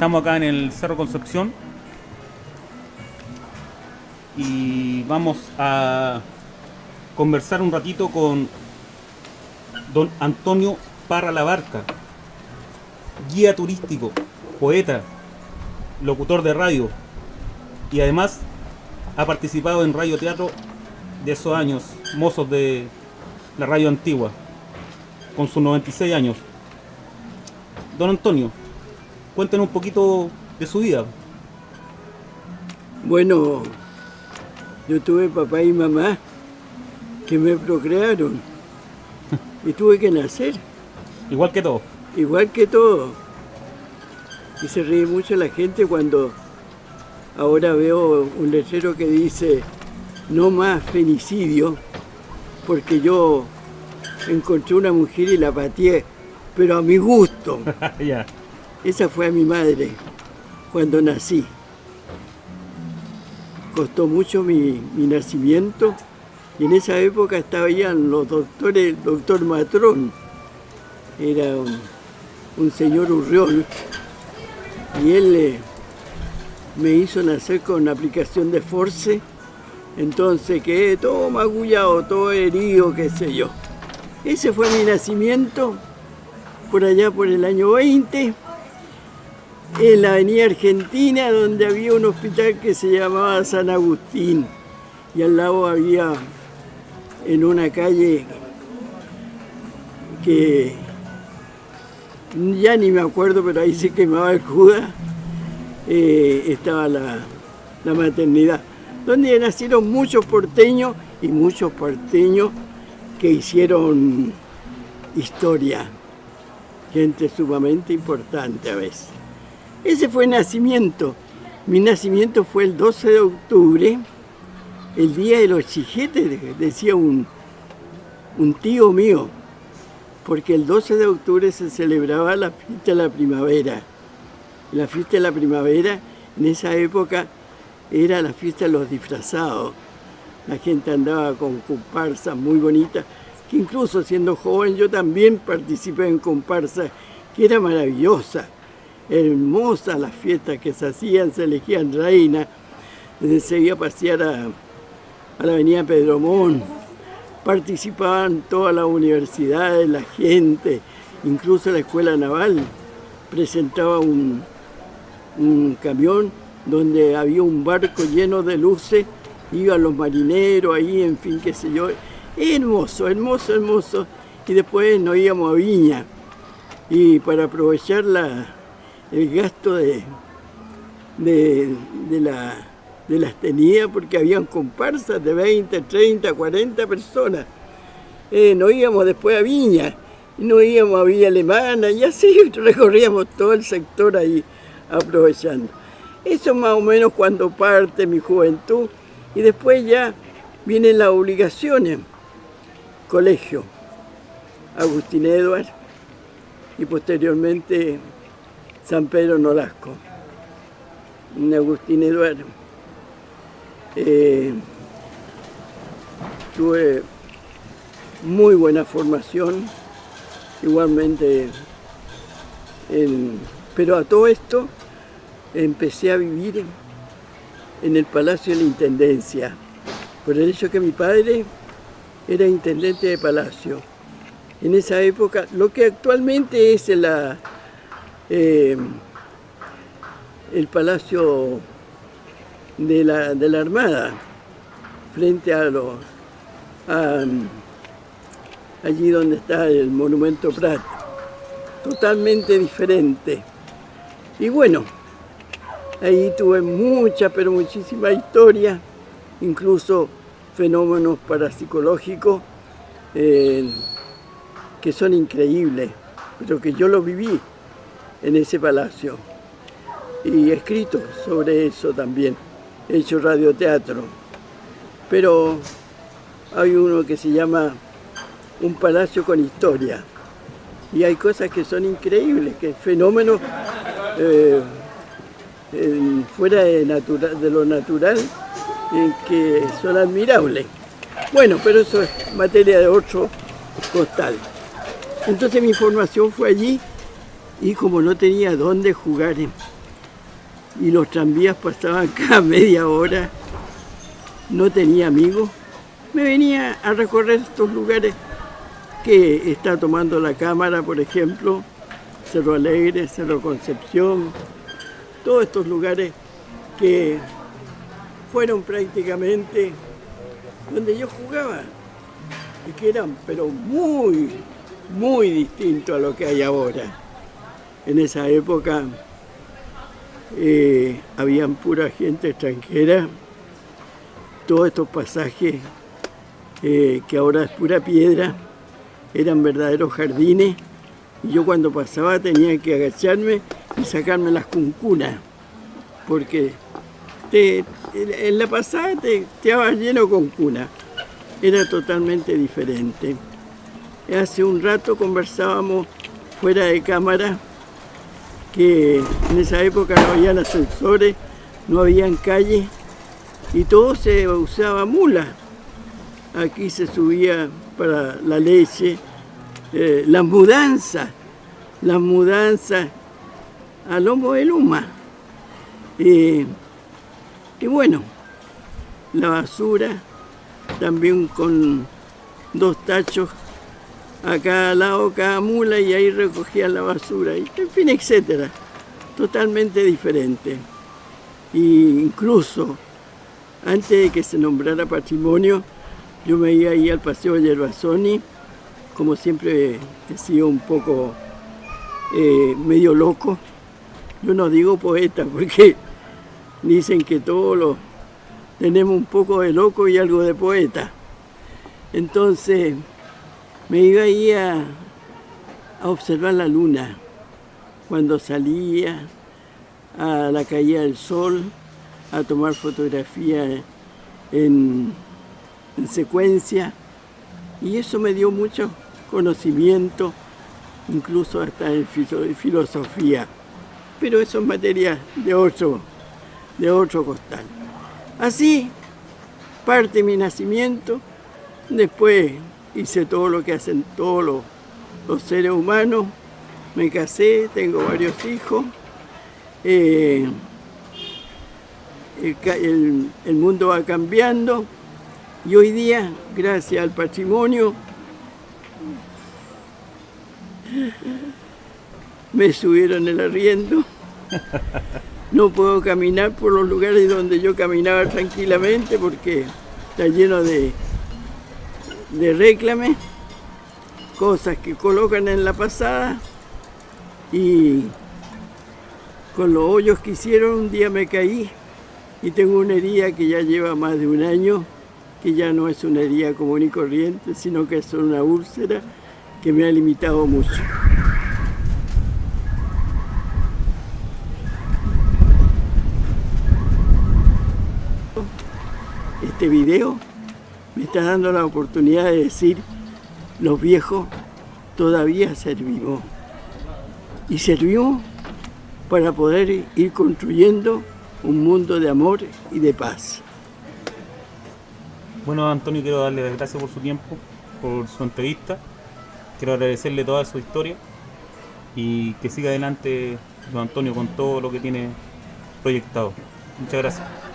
Estamos acá en el Cerro Concepción y vamos a conversar un ratito con don Antonio Parra Labarca, guía turístico, poeta, locutor de radio y además ha participado en radioteatro de esos años, mozos de la radio antigua, con sus 96 años. Don Antonio, cuéntenos un poquito de su vida. Bueno, yo tuve papá y mamá que me procrearon y tuve que nacer, Igual que todos. igual que todo. Y se ríe mucho la gente cuando ahora veo un letrero que dice no más femicidio, porque yo encontré una mujer y la pateé, pero a mi gusto. Ya. Esa fue a mi madre cuando nací. Costó mucho mi nacimiento y en esa época estaban los doctores, el doctor Matrón, era un señor Urriol, y él me hizo nacer con aplicación de force, entonces quedé todo magullado, todo herido, qué sé yo. Ese fue mi nacimiento, por allá por el año 20, en la avenida Argentina, donde había un hospital que se llamaba San Agustín, y al lado había, en una calle que ya ni me acuerdo, pero ahí se quemaba el Judas, estaba la maternidad, donde nacieron muchos porteños y muchos porteños que hicieron historia, gente sumamente importante a veces. Ese fue el nacimiento. Mi nacimiento fue el 12 de octubre, el día de los chijetes, decía un tío mío, porque el 12 de octubre se celebraba la fiesta de la primavera. La fiesta de la primavera en esa época era la fiesta de los disfrazados. La gente andaba con comparsas muy bonitas, que incluso siendo joven yo también participé en comparsas, que era maravillosa. Hermosas las fiestas que se hacían, se elegían reinas, se iba a pasear a la avenida Pedromón, participaban todas las universidades, la gente, incluso la escuela naval presentaba un camión donde había un barco lleno de luces, iban los marineros ahí, en fin, qué sé yo, hermoso, hermoso, hermoso, y después nos íbamos a Viña, y para aprovechar el gasto de las tenidas, porque habían comparsas de 20, 30, 40 personas. Nos íbamos después a Viña, y nos íbamos a Villa Alemana, y así recorríamos todo el sector ahí, aprovechando. Eso más o menos cuando parte mi juventud, y después ya vienen las obligaciones. Colegio, Agustín Edwards, y posteriormente San Pedro Nolasco. En Agustín Edwards tuve muy buena formación, igualmente, pero a todo esto empecé a vivir en el Palacio de la Intendencia, por el hecho que mi padre era intendente de Palacio. En esa época, lo que actualmente es el Palacio de la Armada, frente a allí donde está el Monumento Prat, totalmente diferente. Y bueno, ahí tuve mucha, pero muchísima historia, incluso fenómenos parapsicológicos que son increíbles, pero que yo lo viví en ese palacio. Y he escrito sobre eso también, he hecho radioteatro. Pero hay uno que se llama Un Palacio con Historia. Y hay cosas que son increíbles, que fenómenos fuera de lo natural, que son admirables. Bueno, pero eso es materia de otro costal. Entonces mi formación fue allí, y como no tenía dónde jugar y los tranvías pasaban cada media hora, no tenía amigos, me venía a recorrer estos lugares que está tomando la cámara, por ejemplo, Cerro Alegre, Cerro Concepción, todos estos lugares que fueron prácticamente donde yo jugaba y que eran pero muy, muy distintos a lo que hay ahora. En esa época habían pura gente extranjera, todos estos pasajes que ahora es pura piedra, eran verdaderos jardines, y yo cuando pasaba tenía que agacharme y sacarme las cuncunas, porque en la pasada te quedabas lleno con cuna, era totalmente diferente. Hace un rato conversábamos fuera de cámara que en esa época no habían ascensores, no habían calles y todo se usaba mula. Aquí se subía para la leche, las mudanzas a lomo de luma. Y bueno, la basura también con 2 tachos a cada lado, cada mula, y ahí recogían la basura, y en fin, etcétera. Totalmente diferente. Y incluso antes de que se nombrara patrimonio, yo me iba ahí al Paseo Yervasoni, como siempre he sido un poco medio loco. Yo no digo poeta porque dicen que todos tenemos un poco de loco y algo de poeta. Entonces me iba ahí a observar la luna cuando salía, a la caída del sol, a tomar fotografías en secuencia, y eso me dio mucho conocimiento, incluso hasta en filosofía, pero eso es materia de otro costal. Así parte mi nacimiento, después hice todo lo que hacen todos los seres humanos, me casé, tengo varios hijos, el mundo va cambiando y hoy día, gracias al patrimonio, me subieron el arriendo. No puedo caminar por los lugares donde yo caminaba tranquilamente porque está lleno de réclames, cosas que colocan en la pasada, y con los hoyos que hicieron un día me caí y tengo una herida que ya lleva más de un año, que ya no es una herida común y corriente, sino que es una úlcera que me ha limitado mucho. Este video me está dando la oportunidad de decir: los viejos todavía servimos. Y servimos para poder ir construyendo un mundo de amor y de paz. Bueno, Antonio, quiero darle las gracias por su tiempo, por su entrevista. Quiero agradecerle toda su historia y que siga adelante don Antonio con todo lo que tiene proyectado. Muchas gracias.